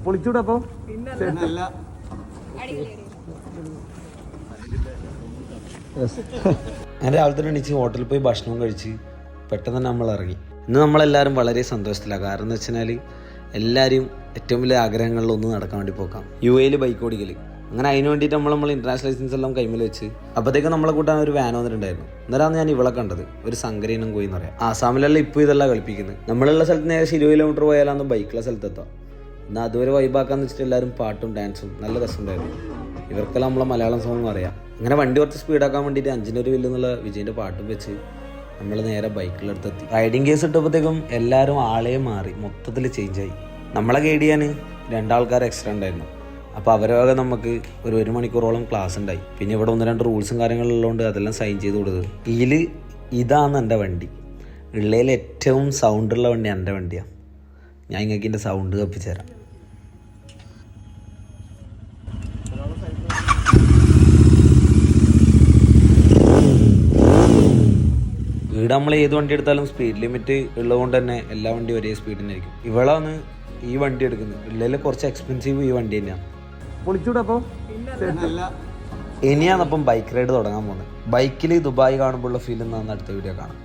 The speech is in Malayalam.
പൊളിച്ചൂടപ്പോ ഞാൻ രാവിലെ തന്നെ എണീച്ച് ഹോട്ടലിൽ പോയി ഭക്ഷണവും കഴിച്ച് പെട്ടെന്ന് തന്നെ നമ്മൾ ഇറങ്ങി. ഇന്ന് നമ്മളെല്ലാവരും വളരെ സന്തോഷത്തിലാണ്. കാരണം എന്ന് വെച്ചാൽ എല്ലാവരും ഏറ്റവും വലിയ ആഗ്രഹങ്ങളിലൊന്ന് നടക്കാൻ വേണ്ടി പോക്കാം, UAE ബൈക്ക് ഓടിക്കൽ. അങ്ങനെ അതിന് വേണ്ടിയിട്ട് നമ്മൾ ഇൻ്റർനാഷണൽ ലൈസൻസ് എല്ലാം കൈമിൽ വെച്ച് അപ്പോഴത്തേക്കും നമ്മളെ കൂട്ടാൻ ഒരു വാൻ വന്നിട്ടുണ്ടായിരുന്നു. അന്നേരമാണ് ഞാൻ ഇവളെ കണ്ടത്, ഒരു സങ്കരീനം കോയി എന്ന് പറയാം. ആസാമിലെല്ലാം ഇപ്പോൾ ഇതെല്ലാം കളിപ്പിക്കുന്നത്. നമ്മളുള്ള സ്ഥലത്ത് ഏകദേശം 20 കിലോമീറ്റർ പോയാലാന്ന് ബൈക്കുള്ള സ്ഥലത്തെത്താം. എന്നാൽ അതുവരെ വൈബാക്കാന്ന് വെച്ചിട്ട് എല്ലാവരും പാട്ടും ഡാൻസും നല്ല രസമുണ്ടായിരുന്നു. ഇവർക്കെല്ലാം നമ്മളെ മലയാളം സോങ് അറിയാം. അങ്ങനെ വണ്ടി കുറച്ച് സ്പീഡാക്കാൻ വേണ്ടിയിട്ട് 5-ന്റെ ഒരു വില്ല് എന്നുള്ള വിജയൻ്റെ പാട്ടും വെച്ച് നമ്മൾ നേരെ ബൈക്കിലെടുത്തെത്തി. റൈഡിങ് കേസ് ഇട്ടപ്പോഴത്തേക്കും എല്ലാവരും ആളെ മാറി, മൊത്തത്തിൽ ചേഞ്ചായി. നമ്മളെ ഗൈഡ് ചെയ്യാൻ 2 ആൾക്കാർ എക്സ്ട്രാ ഉണ്ടായിരുന്നു. അപ്പോൾ അവരൊക്കെ നമുക്ക് ഒരു 1 മണിക്കൂറോളം ക്ലാസ് ഉണ്ടായി. പിന്നെ ഇവിടെ 1-2 റൂൾസും കാര്യങ്ങളുള്ളതുകൊണ്ട് അതെല്ലാം സൈൻ ചെയ്ത് കൊടുത്തത്. ഇതാണ് എൻ്റെ വണ്ടി. ഉള്ളതിൽ ഏറ്റവും സൗണ്ടുള്ള വണ്ടി എൻ്റെ വണ്ടിയാണ്. ഞാൻ ഇങ്ങൾക്ക് ഇതിൻ്റെ സൗണ്ട് കപ്പിച്ചു തരാം. ഇവിടെ നമ്മൾ ഏത് വണ്ടി എടുത്താലും സ്പീഡ് ലിമിറ്റ് ഉള്ളതുകൊണ്ട് തന്നെ എല്ലാ വണ്ടിയും ഒരേ സ്പീഡ് തന്നെ ആയിരിക്കും. ഇവളാണ് ഈ വണ്ടി എടുക്കുന്നത്. ഉള്ളിൽ കുറച്ച് എക്സ്പെൻസീവ് ഈ വണ്ടി തന്നെയാണ്. പൊളിച്ചൂടപ്പോ ഇനിയാണ് അപ്പം ബൈക്ക് റൈഡ് തുടങ്ങാൻ പോകുന്നത്. ബൈക്കിൽ ദുബായ് കാണുമ്പോഴുള്ള ഫീൽ എന്നാണ് അടുത്ത വീഡിയോ കാണാം.